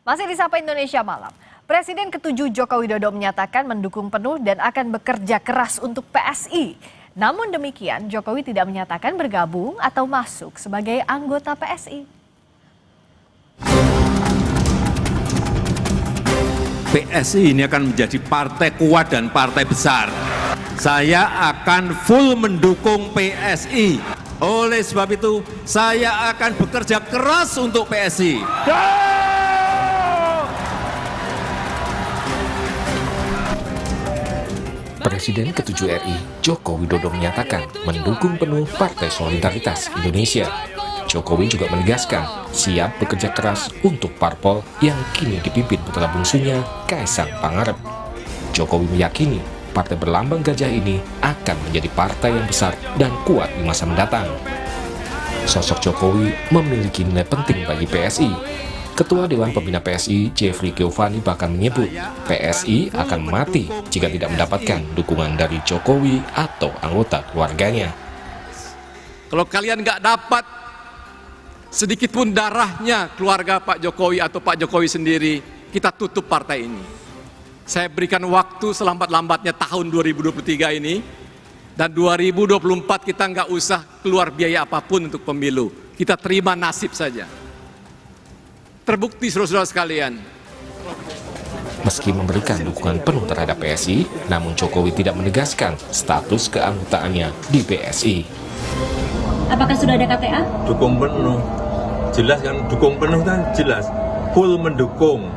Masih di Sapa Indonesia Malam, Presiden ke-7 Joko Widodo menyatakan mendukung penuh dan akan bekerja keras untuk PSI. Namun demikian, Jokowi tidak menyatakan bergabung atau masuk sebagai anggota PSI. PSI ini akan menjadi partai kuat dan partai besar. Saya akan full mendukung PSI. Oleh sebab itu, saya akan bekerja keras untuk PSI. Presiden ke-7 RI, Joko Widodo menyatakan mendukung penuh Partai Solidaritas Indonesia. Jokowi juga menegaskan siap bekerja keras untuk parpol yang kini dipimpin putra bungsunya, Kaisang Pangarep. Jokowi meyakini partai berlambang gajah ini akan menjadi partai yang besar dan kuat di masa mendatang. Sosok Jokowi memiliki nilai penting bagi PSI. Ketua Dewan Pembina PSI, Jeffrey Giovanni bahkan menyebut PSI akan mati jika tidak mendapatkan dukungan dari Jokowi atau anggota keluarganya. Kalau kalian nggak dapat sedikit pun darahnya keluarga Pak Jokowi atau Pak Jokowi sendiri, kita tutup partai ini. Saya berikan waktu selambat-lambatnya tahun 2023 ini, dan 2024 kita nggak usah keluar biaya apapun untuk pemilu. Kita terima nasib saja. Terbukti saudara-saudara sekalian. Meski memberikan dukungan penuh terhadap PSI, namun Jokowi tidak menegaskan status keanggotaannya di PSI. Apakah sudah ada KTA? Dukung penuh. Jelas kan, dukung penuh kan jelas. Full mendukung.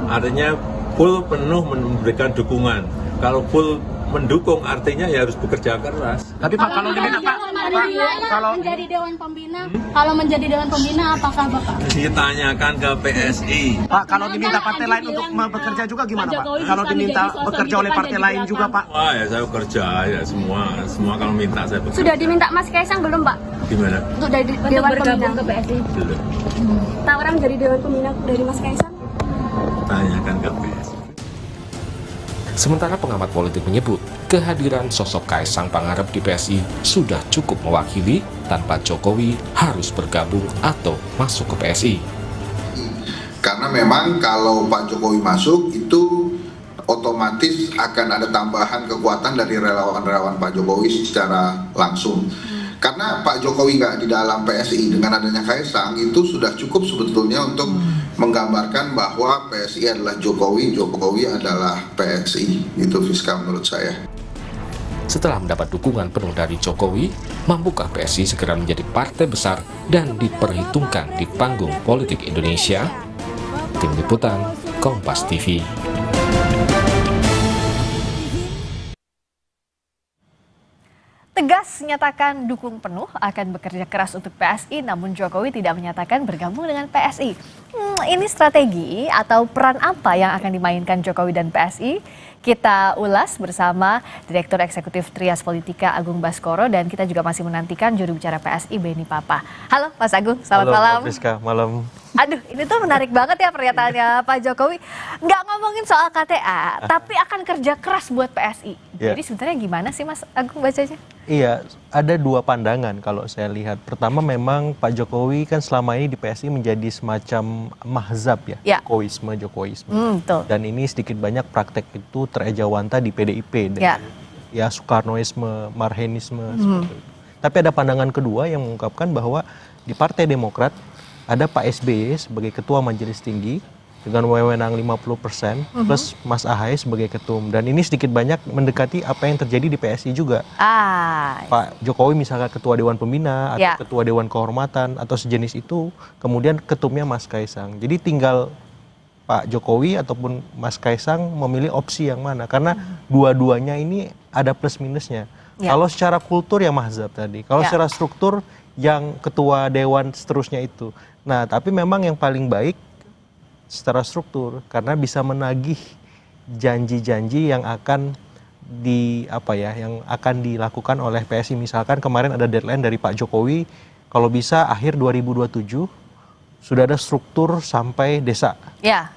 Artinya full penuh memberikan dukungan. Kalau full mendukung artinya ya harus bekerja keras. Tapi Pak, kalau diminta Pak, kalau menjadi Dewan Pembina, kalau menjadi Dewan Pembina apakah Bapak? Ditanyakan ke PSI. Pak, kalau diminta partai lain untuk bekerja juga gimana Pak? Kalau diminta bekerja oleh partai lain juga Pak? Wah ya saya bekerja ya semua kalau minta saya bekerja. Sudah diminta Mas Kaisang belum Pak? Gimana? Untuk dari Dewan Pembina ke PSI? Belum. Tawaran dari Dewan Pembina dari Mas Kaisang? Tanyakan ke PSI. Sementara pengamat politik menyebut kehadiran sosok Kaisang Pangarep di PSI sudah cukup mewakili tanpa Jokowi harus bergabung atau masuk ke PSI. Karena memang kalau Pak Jokowi masuk itu otomatis akan ada tambahan kekuatan dari relawan-relawan Pak Jokowi secara langsung. Karena Pak Jokowi nggak di dalam PSI, dengan adanya Kaisang itu sudah cukup sebetulnya untuk menggambarkan bahwa PSI adalah Jokowi, Jokowi adalah PSI. Itu fiskal menurut saya. Setelah mendapat dukungan penuh dari Jokowi, mampukah PSI segera menjadi partai besar dan diperhitungkan di panggung politik Indonesia? Tim Liputan, Kompas TV. Tegas menyatakan dukung penuh akan bekerja keras untuk PSI, namun Jokowi tidak menyatakan bergabung dengan PSI. Ini strategi atau peran apa yang akan dimainkan Jokowi dan PSI? Kita ulas bersama Direktur Eksekutif Trias Politika Agung Baskoro, dan kita juga masih menantikan juru bicara PSI Beni Papa. Halo Mas Agung, selamat malam. Halo Friska, malam. Aduh, ini tuh menarik banget ya pernyataannya Pak Jokowi. Nggak ngomongin soal KTA, tapi akan kerja keras buat PSI. Jadi sebenarnya gimana sih Mas Agung bacanya? Iya, ada dua pandangan kalau saya lihat. Pertama, memang Pak Jokowi kan selama ini di PSI menjadi semacam mahzab ya, Jokowisme. Betul. Dan ini sedikit banyak praktek itu terejawanta di PDIP dengan ya Soekarnoisme, Marhenisme seperti itu. Tapi ada pandangan kedua yang mengungkapkan bahwa di Partai Demokrat ada Pak SBY sebagai Ketua Majelis Tinggi dengan wewenang 50% plus Mas Ahaye sebagai ketum. Dan ini sedikit banyak mendekati apa yang terjadi di PSI juga. Pak Jokowi misalnya Ketua Dewan Pembina atau Ketua Dewan Kehormatan atau sejenis itu, kemudian ketumnya Mas Kaisang. Jadi tinggal Pak Jokowi ataupun Mas Kaisang memilih opsi yang mana. Karena dua-duanya ini ada plus minusnya. Kalau secara kultur ya mahzab tadi. Kalau secara struktur yang ketua dewan seterusnya itu. Nah, tapi memang yang paling baik secara struktur karena bisa menagih janji-janji yang akan yang akan dilakukan oleh PSI. Misalkan kemarin ada deadline dari Pak Jokowi, kalau bisa akhir 2027 sudah ada struktur sampai desa.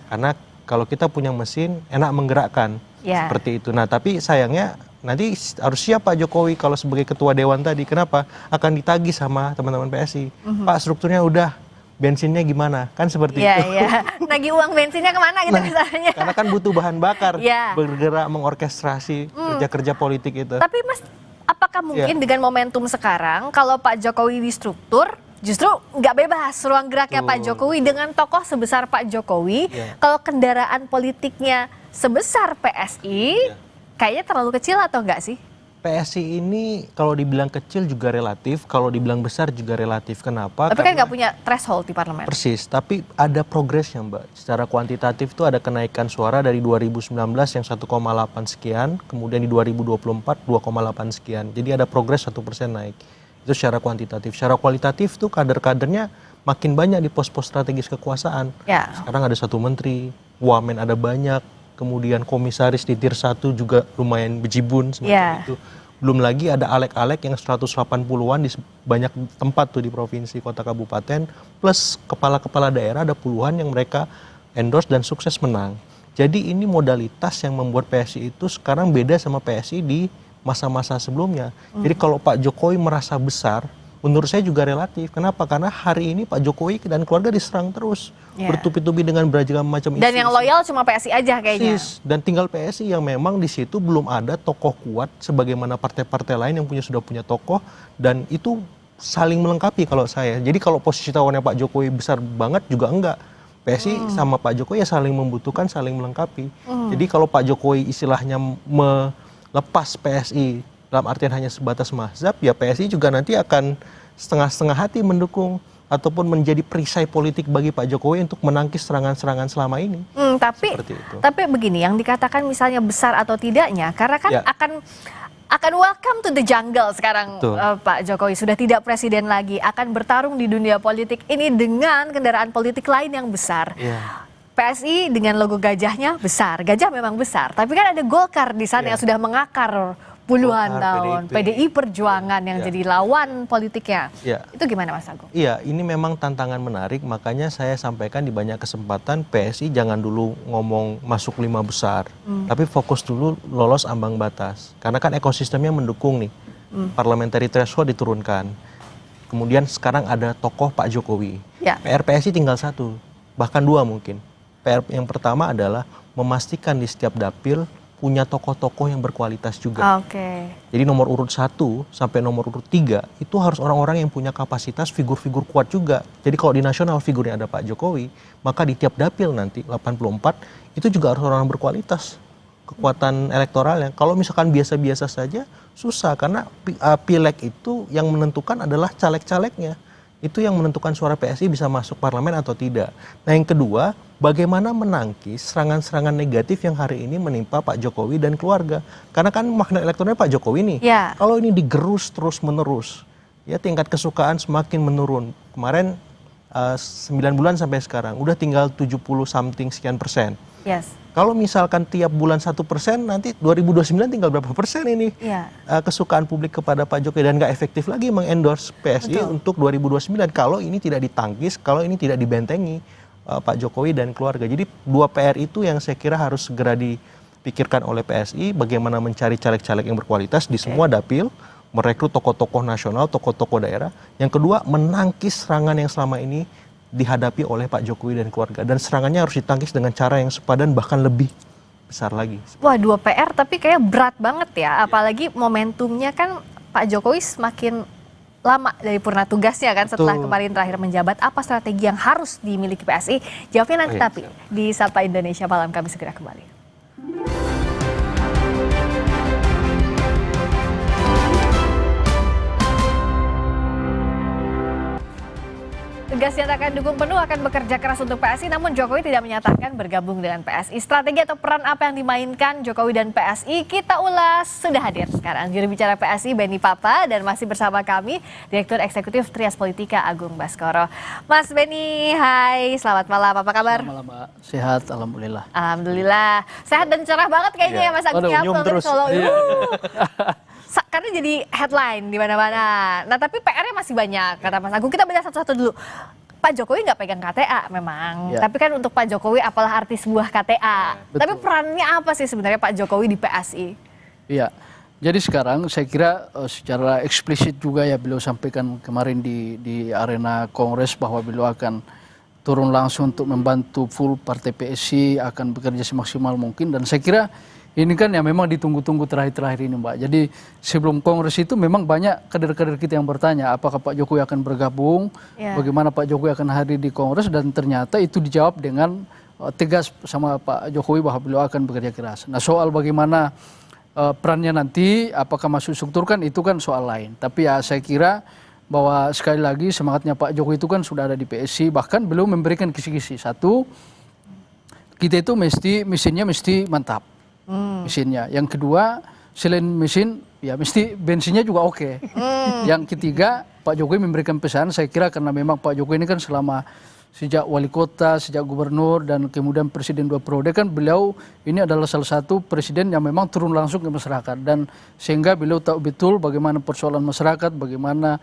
Karena kalau kita punya mesin enak menggerakkan seperti itu. Nah, tapi sayangnya nanti harus siap Pak Jokowi kalau sebagai ketua dewan tadi. Kenapa? Akan ditagih sama teman-teman PSI. Pak, strukturnya udah bensinnya gimana? Kan seperti Iya, itu. iya. Nagih uang bensinnya kemana gitu misalnya. Karena kan butuh bahan bakar, Iya. bergerak mengorkestrasi kerja-kerja politik itu. Tapi Mas, apakah mungkin dengan momentum sekarang kalau Pak Jokowi di struktur justru nggak bebas ruang geraknya Pak Jokowi dengan tokoh sebesar Pak Jokowi, kalau kendaraan politiknya sebesar PSI, kayaknya terlalu kecil atau enggak sih? PSI ini kalau dibilang kecil juga relatif, kalau dibilang besar juga relatif. Kenapa? Tapi kan nggak punya threshold di parlemen. Persis, tapi ada progresnya Mbak. Secara kuantitatif itu ada kenaikan suara dari 2019 yang 1,8 sekian, kemudian di 2024 2,8 sekian. Jadi ada progres 1% naik. Itu secara kuantitatif. Secara kualitatif tuh kader-kadernya makin banyak di pos-pos strategis kekuasaan. Ya. Sekarang ada 1 menteri, wamen ada banyak, kemudian komisaris di tier 1 juga lumayan bejibun semacam itu. Belum lagi ada alek-alek yang 180-an di banyak tempat tuh di provinsi, kota, kabupaten, plus kepala-kepala daerah ada puluhan yang mereka endorse dan sukses menang. Jadi ini modalitas yang membuat PSI itu sekarang beda sama PSI di masa-masa sebelumnya. Jadi kalau Pak Jokowi merasa besar, menurut saya juga relatif. Kenapa? Karena hari ini Pak Jokowi dan keluarga diserang terus. Bertubi-tubi dengan beragam macam isu. Dan yang loyal cuma PSI aja kayaknya. Dan tinggal PSI yang memang di situ belum ada tokoh kuat sebagaimana partai-partai lain yang sudah punya tokoh, dan itu saling melengkapi kalau saya. Jadi kalau posisi tawarnya Pak Jokowi besar banget juga enggak. PSI sama Pak Jokowi ya saling membutuhkan, saling melengkapi. Jadi kalau Pak Jokowi istilahnya melepas PSI dalam artian hanya sebatas mazhab, ya PSI juga nanti akan setengah-setengah hati mendukung ataupun menjadi perisai politik bagi Pak Jokowi untuk menangkis serangan-serangan selama ini. Tapi begini, yang dikatakan misalnya besar atau tidaknya, karena kan akan welcome to the jungle sekarang Pak Jokowi sudah tidak presiden lagi, akan bertarung di dunia politik ini dengan kendaraan politik lain yang besar. PSI dengan logo gajahnya besar, gajah memang besar, tapi kan ada Golkar di sana yang sudah mengakar puluhan tahun, PDI Perjuangan yang jadi lawan politiknya. Itu gimana Mas Agung? Iya, ini memang tantangan menarik, makanya saya sampaikan di banyak kesempatan PSI jangan dulu ngomong masuk 5 besar, tapi fokus dulu lolos ambang batas. Karena kan ekosistemnya mendukung nih, parliamentary threshold diturunkan. Kemudian sekarang ada tokoh Pak Jokowi. PR PSI tinggal 1, bahkan 2 mungkin. PR yang pertama adalah memastikan di setiap dapil punya tokoh-tokoh yang berkualitas juga. Jadi nomor urut 1 sampai nomor urut 3 itu harus orang-orang yang punya kapasitas, figur-figur kuat juga. Jadi kalau di nasional figurnya ada Pak Jokowi, maka di tiap dapil nanti 84 itu juga harus orang berkualitas. Kekuatan elektoralnya. Kalau misalkan biasa-biasa saja susah, karena pileg itu yang menentukan adalah caleg-calegnya. Itu yang menentukan suara PSI bisa masuk parlemen atau tidak. Nah yang kedua, bagaimana menangkis serangan-serangan negatif yang hari ini menimpa Pak Jokowi dan keluarga. Karena kan magnet elektoralnya Pak Jokowi nih. Kalau ini digerus terus-menerus, ya tingkat kesukaan semakin menurun. Kemarin 9 bulan sampai sekarang, udah tinggal 70 something sekian persen. Kalau misalkan tiap bulan 1%, nanti 2029 tinggal berapa persen ini kesukaan publik kepada Pak Jokowi, dan nggak efektif lagi mengendorse PSI untuk 2029 kalau ini tidak ditangkis, kalau ini tidak dibentengi Pak Jokowi dan keluarga. Jadi 2 PR itu yang saya kira harus segera dipikirkan oleh PSI, bagaimana mencari caleg-caleg yang berkualitas di semua dapil, merekrut tokoh-tokoh nasional, tokoh-tokoh daerah. Yang kedua, menangkis serangan yang selama ini dihadapi oleh Pak Jokowi dan keluarga, dan serangannya harus ditangkis dengan cara yang sepadan bahkan lebih besar lagi. Wah, 2 PR tapi kayak berat banget ya, apalagi momentumnya kan Pak Jokowi semakin lama dari purna tugasnya kan setelah kemarin terakhir menjabat. Apa strategi yang harus dimiliki PSI? Jawabnya nanti tapi di Sapa Indonesia Malam, kami segera kembali. Tegas nyatakan dukung penuh akan bekerja keras untuk PSI, namun Jokowi tidak menyatakan bergabung dengan PSI. Strategi atau peran apa yang dimainkan Jokowi dan PSI? Kita ulas, sudah hadir sekarang juru bicara PSI Benny Papa, dan masih bersama kami Direktur Eksekutif Trias Politika Agung Baskoro. Mas Benny, hai, selamat malam, apa kabar? Selamat malam Mbak, sehat alhamdulillah. Alhamdulillah, sehat dan cerah banget kayaknya ya Mas Agung. Karena jadi headline di mana-mana. Nah tapi PR-nya masih banyak, kata Mas Agung. Kita bedah satu-satu dulu. Pak Jokowi nggak pegang KTA memang. Tapi kan untuk Pak Jokowi apalah arti sebuah KTA. Tapi perannya apa sih sebenarnya Pak Jokowi di PSI? Iya, Jadi sekarang saya kira secara eksplisit juga ya beliau sampaikan kemarin di arena Kongres bahwa beliau akan turun langsung untuk membantu full partai PSI, akan bekerja semaksimal mungkin, dan saya kira ini kan yang memang ditunggu-tunggu terakhir-terakhir ini Mbak. Jadi sebelum Kongres itu memang banyak kader-kader kita yang bertanya apakah Pak Jokowi akan bergabung, bagaimana Pak Jokowi akan hadir di Kongres, dan ternyata itu dijawab dengan tegas sama Pak Jokowi bahwa beliau akan bekerja keras. Nah soal bagaimana perannya nanti, apakah masuk struktur kan itu kan soal lain. Tapi ya saya kira bahwa sekali lagi semangatnya Pak Jokowi itu kan sudah ada di PSI, bahkan belum memberikan kisi-kisi. Satu, kita itu mesinnya mesti mantap, mesinnya. Yang kedua, selain mesin, ya mesti bensinnya juga oke. Yang ketiga, Pak Jokowi memberikan pesan, saya kira karena memang Pak Jokowi ini kan selama sejak wali kota, sejak gubernur, dan kemudian presiden 2 periode kan beliau ini adalah salah satu presiden yang memang turun langsung ke masyarakat, dan sehingga beliau tahu betul bagaimana persoalan masyarakat, bagaimana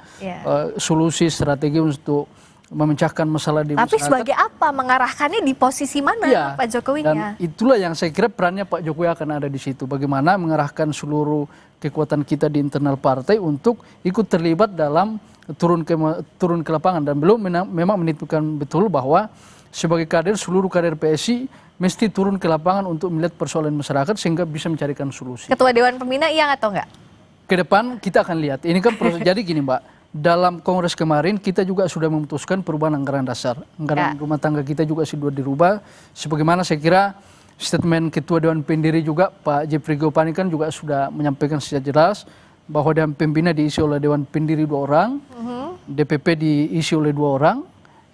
solusi strategi untuk memecahkan masalah di masyarakat. Tapi sebagai apa mengarahkannya, di posisi mana Pak Jokowinya? Dan itulah yang saya kira perannya Pak Jokowi akan ada di situ. Bagaimana mengarahkan seluruh kekuatan kita di internal partai untuk ikut terlibat dalam turun ke lapangan, dan belum memang menentukan betul bahwa sebagai kader, seluruh kader PSI mesti turun ke lapangan untuk melihat persoalan masyarakat sehingga bisa mencarikan solusi. Ketua Dewan Pembina iya atau enggak? Ke depan kita akan lihat. Ini kan proses. Jadi gini Mbak, dalam Kongres kemarin kita juga sudah memutuskan perubahan anggaran dasar. Anggaran rumah tangga kita juga sudah dirubah. Sebagaimana saya kira statement Ketua Dewan Pendiri juga Pak Jeffrey Gopani kan juga sudah menyampaikan secara jelas bahwa Dewan Pembina diisi oleh Dewan Pendiri 2 orang, DPP diisi oleh 2 orang,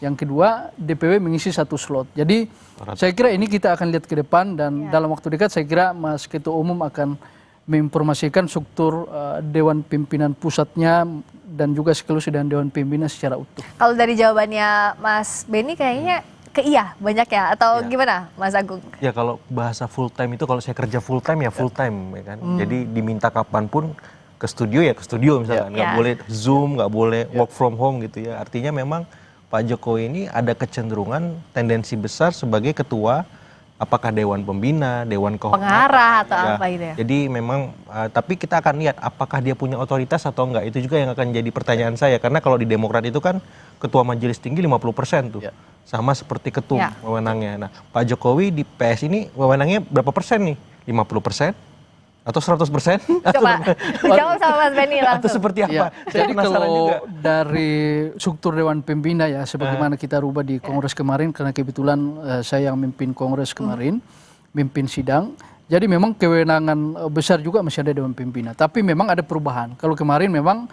yang kedua DPW mengisi 1 slot. Jadi saya kira ini kita akan lihat ke depan, dan dalam waktu dekat saya kira Mas Ketua Umum akan menginformasikan struktur Dewan Pimpinan Pusatnya dan juga sekaligus dan Dewan Pembina secara utuh. Kalau dari jawabannya Mas Beni kayaknya ke iya banyak ya, atau gimana Mas Agung? Ya kalau bahasa full time itu, kalau saya kerja full time ya full time ya kan. Jadi diminta kapanpun ke studio ya ke studio misalkan, nggak boleh Zoom, nggak boleh work from home gitu ya. Artinya memang Pak Jokowi ini ada kecenderungan tendensi besar sebagai ketua, apakah Dewan Pembina, Dewan Kehormatan, pengarah atau apa gitu ya. Jadi memang tapi kita akan lihat apakah dia punya otoritas atau enggak. Itu juga yang akan jadi pertanyaan saya, karena kalau di Demokrat itu kan ketua majelis tinggi 50% tuh. Sama seperti ketum wewenangnya. Nah, Pak Jokowi di PS ini wewenangnya berapa persen nih? 50%? Atau 100%? Coba jawab sama Mas Beni langsung. Atau seperti apa? Jadi kalau dari struktur Dewan Pembina ya, sebagaimana kita rubah di Kongres kemarin, karena kebetulan saya yang memimpin Kongres kemarin, memimpin sidang. Jadi memang kewenangan besar juga masih ada Dewan Pembina. Tapi memang ada perubahan. Kalau kemarin memang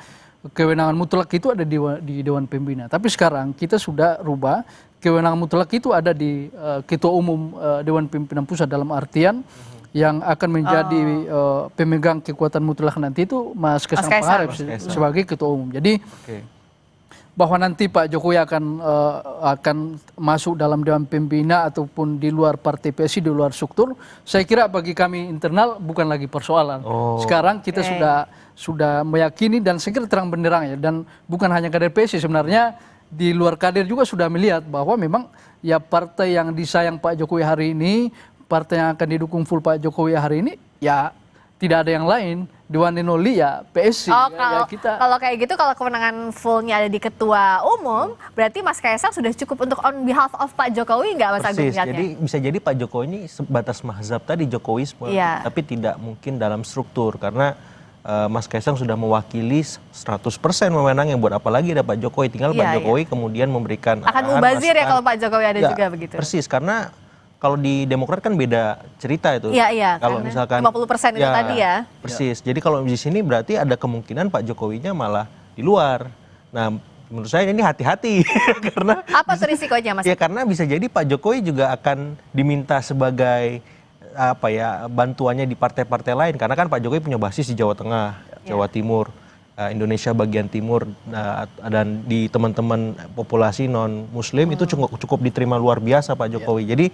kewenangan mutlak itu ada di Dewan Pembina. Tapi sekarang kita sudah rubah, kewenangan mutlak itu ada di Ketua Umum Dewan Pimpinan Pusat, dalam artian yang akan menjadi pemegang kekuatan mutlak nanti itu Mas Kaisang Pangarep sebagai Ketua Umum. Jadi bahwa nanti Pak Jokowi akan masuk dalam Dewan Pembina ataupun di luar partai PSI, di luar struktur, saya kira bagi kami internal bukan lagi persoalan. Sekarang kita sudah meyakini, dan saya kira terang benderang ya, dan bukan hanya kader PSI, sebenarnya di luar kader juga sudah melihat bahwa memang ya partai yang disayang Pak Jokowi hari ini, partai yang akan didukung full Pak Jokowi hari ini, ya tidak ada yang lain. The one and only ya PSI. Kalau kayak gitu, kalau kewenangan fullnya ada di Ketua Umum, berarti Mas Kaisang sudah cukup untuk on behalf of Pak Jokowi nggak Mas Agung? Jadi bisa jadi Pak Jokowi ini sebatas mazhab tadi, Jokowisme, tapi tidak mungkin dalam struktur, karena Mas Kaisang sudah mewakili 100% wewenangnya. Buat apa lagi ada Pak Jokowi, tinggal Pak Jokowi kemudian memberikan akan mubazir ya kalau Pak Jokowi ada juga begitu. Persis, karena kalau di Demokrat kan beda cerita itu. Iya, kalau misalkan 50% itu tadi ya. Persis. Jadi kalau di sini berarti ada kemungkinan Pak Jokowinya malah di luar. Nah, menurut saya ini hati-hati karena apa tuh risikonya Mas? Ya karena bisa jadi Pak Jokowi juga akan diminta sebagai bantuannya di partai-partai lain, karena kan Pak Jokowi punya basis di Jawa Tengah, Jawa Timur, Indonesia bagian timur, dan di teman-teman populasi non Muslim itu cukup diterima luar biasa Pak Jokowi. Jadi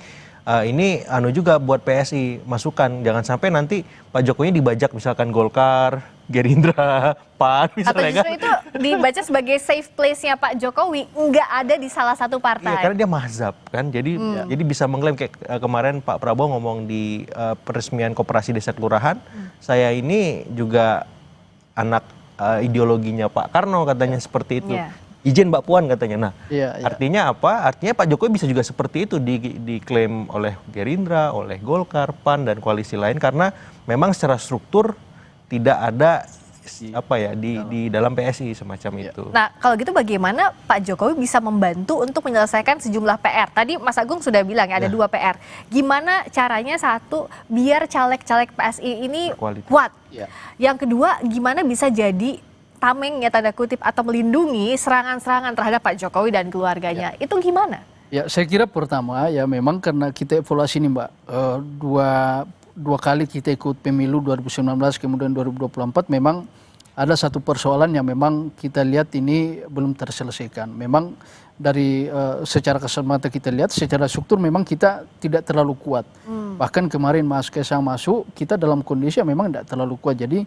ini juga buat PSI masukan, jangan sampai nanti Pak Jokowi dibajak misalkan Golkar, Gerindra, PAN misalnya. Atau justru itu dibaca sebagai safe place-nya Pak Jokowi, nggak ada di salah satu partai. Iya, karena dia mazhab kan, jadi bisa mengklaim kayak kemarin Pak Prabowo ngomong di peresmian Koperasi Desa Kelurahan, saya ini juga anak ideologinya Pak Karno katanya seperti itu. Izin Mbak Puan katanya. Nah, artinya apa? Artinya Pak Jokowi bisa juga seperti itu diklaim oleh Gerindra, oleh Golkar, PAN dan koalisi lain karena memang secara struktur tidak ada di dalam PSI semacam itu. Nah, kalau gitu bagaimana Pak Jokowi bisa membantu untuk menyelesaikan sejumlah PR? Tadi Mas Agung sudah bilang ya, ada 2 PR. Gimana caranya satu biar caleg-caleg PSI ini kuat? Yang kedua, gimana bisa jadi tameng ya tanda kutip atau melindungi serangan-serangan terhadap Pak Jokowi dan keluarganya? Itu gimana? Ya, saya kira pertama ya memang karena kita evaluasi nih Mbak, dua kali kita ikut pemilu 2019 kemudian 2024 memang ada satu persoalan yang memang kita lihat ini belum terselesaikan. Memang dari secara kasat kita lihat secara struktur memang kita tidak terlalu kuat. Bahkan kemarin Mas Kaisang masuk kita dalam kondisi yang memang tidak terlalu kuat. Jadi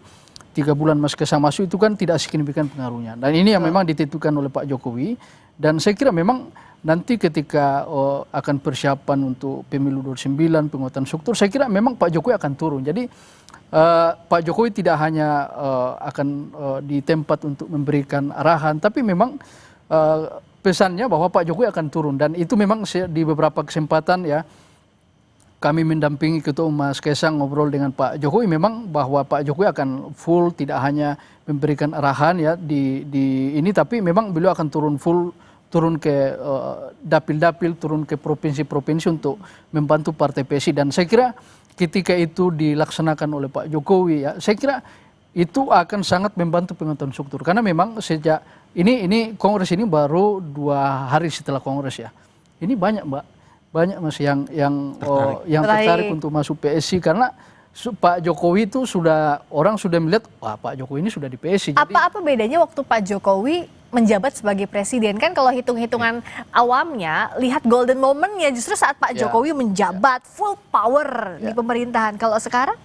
3 bulan Mas Kaisang masuk itu kan tidak signifikan pengaruhnya. Dan ini yang memang ditentukan oleh Pak Jokowi. Dan saya kira memang nanti ketika akan persiapan untuk pemilu 2029 penguatan struktur, saya kira memang Pak Jokowi akan turun. Jadi Pak Jokowi tidak hanya akan di tempat untuk memberikan arahan, tapi memang pesannya bahwa Pak Jokowi akan turun. Dan itu memang di beberapa kesempatan ya kami mendampingi Ketua Umum Mas Kaisang ngobrol dengan Pak Jokowi memang bahwa Pak Jokowi akan full tidak hanya memberikan arahan ya di ini, tapi memang beliau akan turun ke dapil-dapil, turun ke provinsi-provinsi untuk membantu partai PSI. Dan saya kira ketika itu dilaksanakan oleh Pak Jokowi ya, saya kira itu akan sangat membantu penguatan struktur. Karena memang sejak ini kongres ini baru 2 hari setelah kongres ya. Ini banyak banyak Mas yang tertarik untuk masuk PSI karena Pak Jokowi itu orang sudah melihat wah Pak Jokowi ini sudah di PSI. Apa bedanya waktu Pak Jokowi menjabat sebagai presiden? Kan kalau hitung-hitungan awamnya lihat golden momentnya justru saat Pak Jokowi menjabat full power di pemerintahan. Kalau sekarang?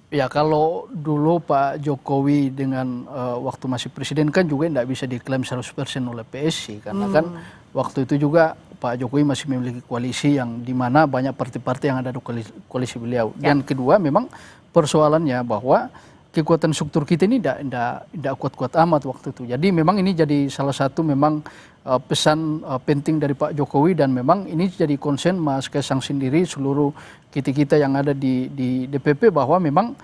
Ya kalau dulu Pak Jokowi dengan waktu masih presiden kan juga tidak bisa diklaim 100% oleh PSI karena kan waktu itu juga Pak Jokowi masih memiliki koalisi yang dimana banyak partai-partai yang ada di koalisi beliau. Dan kedua memang persoalannya bahwa kekuatan struktur kita ini tidak kuat-kuat amat waktu itu. Jadi memang ini jadi salah satu memang pesan penting dari Pak Jokowi dan memang ini jadi konsen Mas Kaisang sendiri seluruh kita yang ada di DPP bahwa memang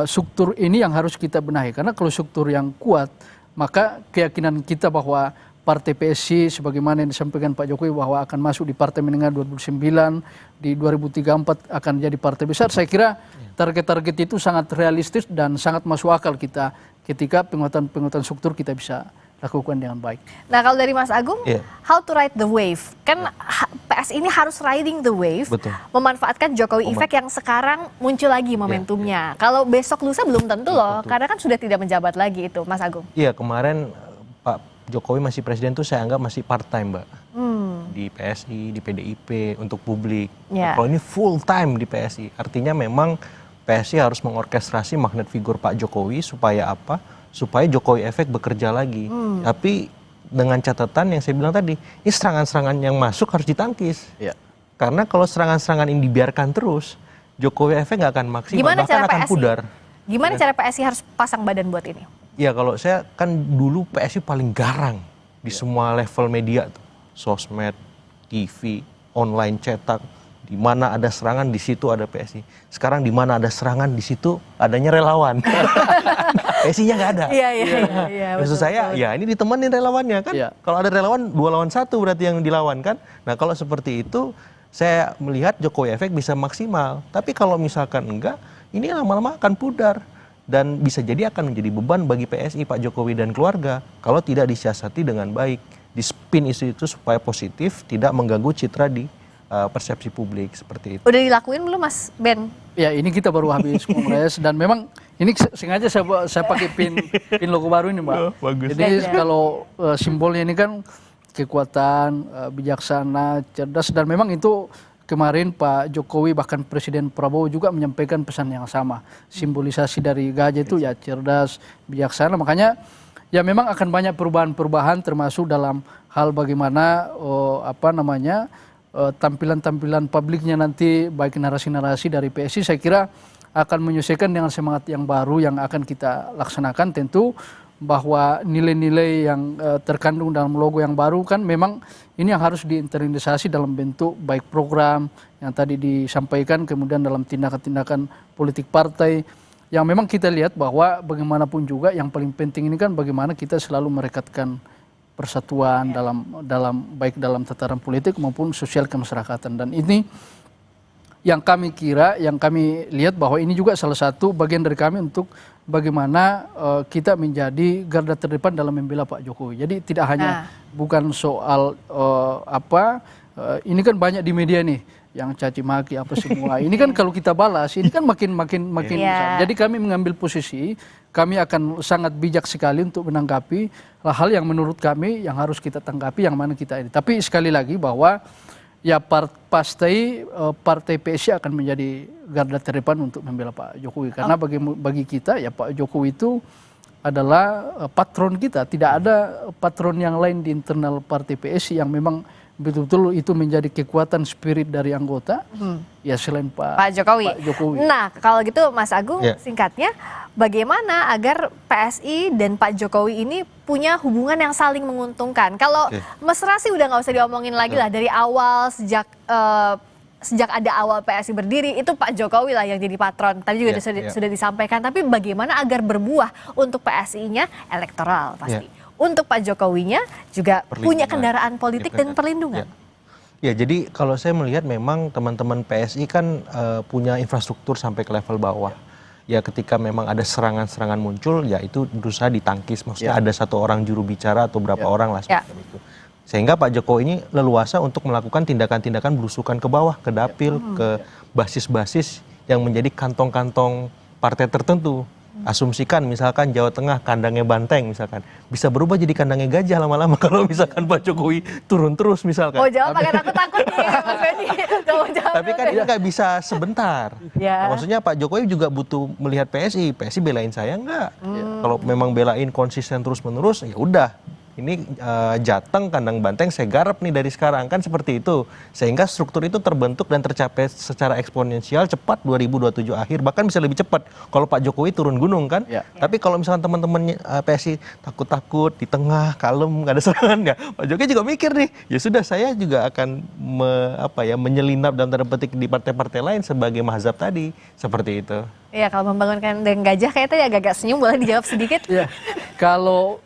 struktur ini yang harus kita benahi. Karena kalau struktur yang kuat maka keyakinan kita bahwa Partai PSI sebagaimana yang disampaikan Pak Jokowi bahwa akan masuk di Partai Menengah 2009, di 2034 akan jadi partai besar. Saya kira target-target itu sangat realistis dan sangat masuk akal kita ketika penguatan struktur kita bisa lakukan dengan baik. Nah kalau dari Mas Agung, how to ride the wave? Kan PS ini harus riding the wave, memanfaatkan Jokowi Effect yang sekarang muncul lagi momentumnya. Kalau besok lusa belum tentu loh, karena kan sudah tidak menjabat lagi itu Mas Agung. Iya kemarin Pak Jokowi masih presiden tuh saya anggap masih part time Mbak. Di PSI, di PDIP, untuk publik. Kalau ini full time di PSI, artinya memang PSI harus mengorkestrasi magnet figur Pak Jokowi supaya apa? Supaya Jokowi Efek bekerja lagi. Tapi dengan catatan yang saya bilang tadi, ini serangan-serangan yang masuk harus ditangkis. Karena kalau serangan-serangan ini dibiarkan terus, Jokowi Efek nggak akan maksimal, bahkan akan pudar. Gimana cara PSI harus pasang badan buat ini? Ya kalau saya kan dulu PSI paling garang di semua level media tuh. Sosmed, TV, online cetak, di mana ada serangan di situ ada PSI. Sekarang di mana ada serangan di situ adanya relawan. PSI-nya nggak ada. Iya. Maksud saya ya ini ditemenin relawannya kan. Kalau ada relawan 2 lawan 1 berarti yang dilawan kan. Nah kalau seperti itu saya melihat Jokowi Efek bisa maksimal. Tapi kalau misalkan enggak, ini lama-lama akan pudar. Dan bisa jadi akan menjadi beban bagi PSI, Pak Jokowi dan keluarga kalau tidak disiasati dengan baik. Di spin isu itu supaya positif, tidak mengganggu citra di persepsi publik seperti itu. Udah dilakuin belum Mas Ben? Ya ini kita baru habis kongres dan memang ini sengaja saya pakai pin logo baru ini Mbak. Bagus. Jadi kalau simbolnya ini kan kekuatan, bijaksana, cerdas dan memang itu kemarin Pak Jokowi bahkan Presiden Prabowo juga menyampaikan pesan yang sama. Simbolisasi dari gajah itu ya cerdas, bijaksana. Makanya ya memang akan banyak perubahan-perubahan termasuk dalam hal bagaimana tampilan-tampilan publiknya nanti baik narasi-narasi dari PSI saya kira akan menyesuaikan dengan semangat yang baru yang akan kita laksanakan. Tentu bahwa nilai-nilai yang terkandung dalam logo yang baru kan memang ini yang harus diinternalisasi dalam bentuk baik program yang tadi disampaikan, kemudian dalam tindakan-tindakan politik partai yang memang kita lihat bahwa bagaimanapun juga yang paling penting ini kan bagaimana kita selalu merekatkan persatuan dalam baik dalam tataran politik maupun sosial kemasyarakatan. Dan ini yang kami kira, yang kami lihat bahwa ini juga salah satu bagian dari kami untuk bagaimana kita menjadi garda terdepan dalam membela Pak Jokowi. Jadi tidak hanya bukan soal ini kan banyak di media nih yang caci maki apa semua. Ini kan kalau kita balas ini kan makin besar. Jadi kami mengambil posisi, kami akan sangat bijak sekali untuk menanggapi hal-hal yang menurut kami yang harus kita tanggapi, yang mana kita ini. Tapi sekali lagi bahwa ya pasti partai PSI akan menjadi garda terdepan untuk membela Pak Jokowi. Karena bagi kita ya Pak Jokowi itu adalah patron kita. Tidak ada patron yang lain di internal partai PSI yang memang betul-betul itu menjadi kekuatan spirit dari anggota. Ya selain Pak Jokowi. Nah kalau gitu Mas Agung, singkatnya bagaimana agar PSI dan Pak Jokowi ini punya hubungan yang saling menguntungkan? Kalau mesra sih udah nggak usah diomongin lagi lah, dari awal sejak ada awal PSI berdiri itu Pak Jokowi lah yang jadi patron. Tadi juga sudah disampaikan. Tapi bagaimana agar berbuah untuk PSI-nya elektoral pasti. Untuk Pak Jokowinya juga punya kendaraan politik dan perlindungan. Ya, jadi kalau saya melihat memang teman-teman PSI kan punya infrastruktur sampai ke level bawah. Ya ketika memang ada serangan-serangan muncul, ya itu berusaha ditangkis. Maksudnya ada satu orang juru bicara atau berapa orang lah semacam itu. Sehingga Pak Jokowi ini leluasa untuk melakukan tindakan-tindakan belusukan ke bawah, ke dapil, ke basis-basis yang menjadi kantong-kantong partai tertentu. Asumsikan misalkan Jawa Tengah kandangnya banteng misalkan, bisa berubah jadi kandangnya gajah lama-lama kalau misalkan Pak Jokowi turun terus misalkan. Oh jawab pakai takut-takut nih Mas Benny. Tapi kan ini nggak bisa sebentar. Maksudnya Pak Jokowi juga butuh melihat PSI belain saya nggak. Kalau memang belain konsisten terus-menerus ya udah. Ini Jateng kandang banteng saya garap nih dari sekarang, kan seperti itu. Sehingga struktur itu terbentuk dan tercapai secara eksponensial cepat 2027 akhir, bahkan bisa lebih cepat kalau Pak Jokowi turun gunung kan. Tapi kalau misalkan teman-teman PSI takut-takut di tengah kalem nggak ada serangan ya, Pak Jokowi juga mikir nih, ya sudah saya juga akan menyelinap dalam tanda petik di partai-partai lain sebagai mazhab tadi, seperti itu. Iya, kalau membangun kandang gajah kayaknya agak senyum, boleh dijawab sedikit? Ya, kalau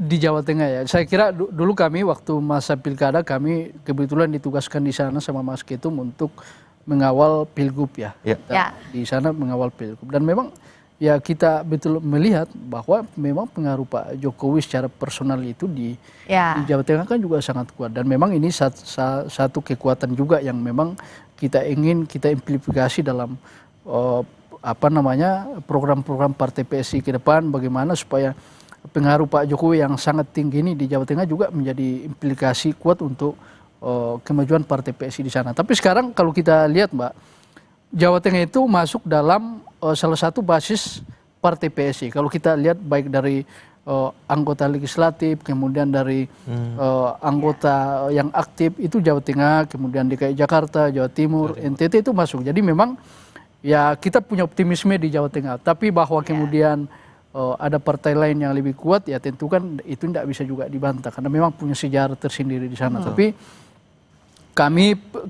di Jawa Tengah ya, saya kira dulu kami waktu masa pilkada kami kebetulan ditugaskan di sana sama Mas Ketum untuk mengawal pilgub ya. Di sana mengawal pilgub dan memang ya kita betul melihat bahwa memang pengaruh Pak Jokowi secara personal itu di Jawa Tengah kan juga sangat kuat dan memang ini satu kekuatan juga yang memang kita ingin kita implementasi dalam program-program partai PSI ke depan, bagaimana supaya pengaruh Pak Jokowi yang sangat tinggi ini di Jawa Tengah juga menjadi implikasi kuat untuk kemajuan partai PSI di sana. Tapi sekarang kalau kita lihat Mbak, Jawa Tengah itu masuk dalam salah satu basis partai PSI. Kalau kita lihat baik dari anggota legislatif, kemudian dari anggota yang aktif itu Jawa Tengah, kemudian DKI Jakarta, Jawa Timur, NTT itu masuk. Jadi memang ya kita punya optimisme di Jawa Tengah. Tapi bahwa kemudian ada partai lain yang lebih kuat ya tentu kan itu tidak bisa juga dibantah karena memang punya sejarah tersendiri di sana. Tapi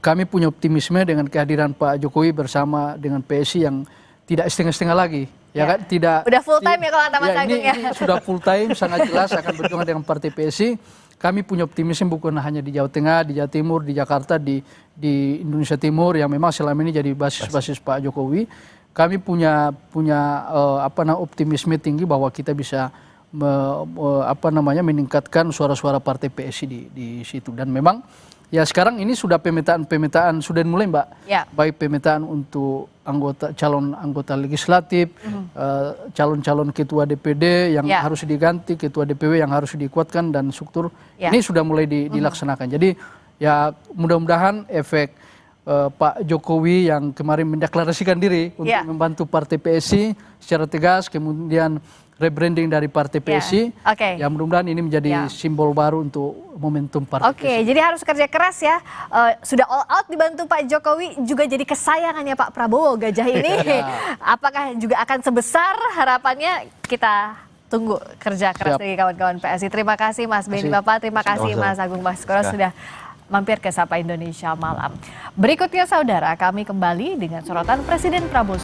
kami punya optimisme dengan kehadiran Pak Jokowi bersama dengan PSI yang tidak setengah-setengah lagi. Ya kan tidak. Udah full time ya kalau kata Mas Agung ya. Ini sudah full time, sangat jelas akan berjuang dengan partai PSI. Kami punya optimisme bukan hanya di Jawa Tengah, di Jawa Timur, di Jakarta, di Indonesia Timur yang memang selama ini jadi basis-basis Pak Jokowi. Kami punya optimisme tinggi bahwa kita bisa meningkatkan suara-suara partai PSI di situ. Dan memang ya sekarang ini sudah pemetaan sudah mulai Mbak. Baik pemetaan untuk calon anggota legislatif, calon-calon ketua DPD yang harus diganti, ketua DPW yang harus dikuatkan dan struktur ini sudah mulai dilaksanakan. Jadi ya mudah-mudahan efek Pak Jokowi yang kemarin mendeklarasikan diri untuk membantu partai PSI secara tegas, kemudian rebranding dari partai PSI. Oke. Ya mudah-mudahan ini menjadi simbol baru untuk momentum partai PSI. Jadi harus kerja keras ya. Sudah all out dibantu Pak Jokowi, juga jadi kesayangannya Pak Prabowo gajah ini. Apakah juga akan sebesar harapannya? Kita tunggu kerja keras dari kawan-kawan PSI. Terima kasih Mas Beni Bapak, terima kasih Mas Agung Baskoro sudah mampir ke Sapa Indonesia Malam. Berikutnya saudara, kami kembali dengan sorotan Presiden Prabowo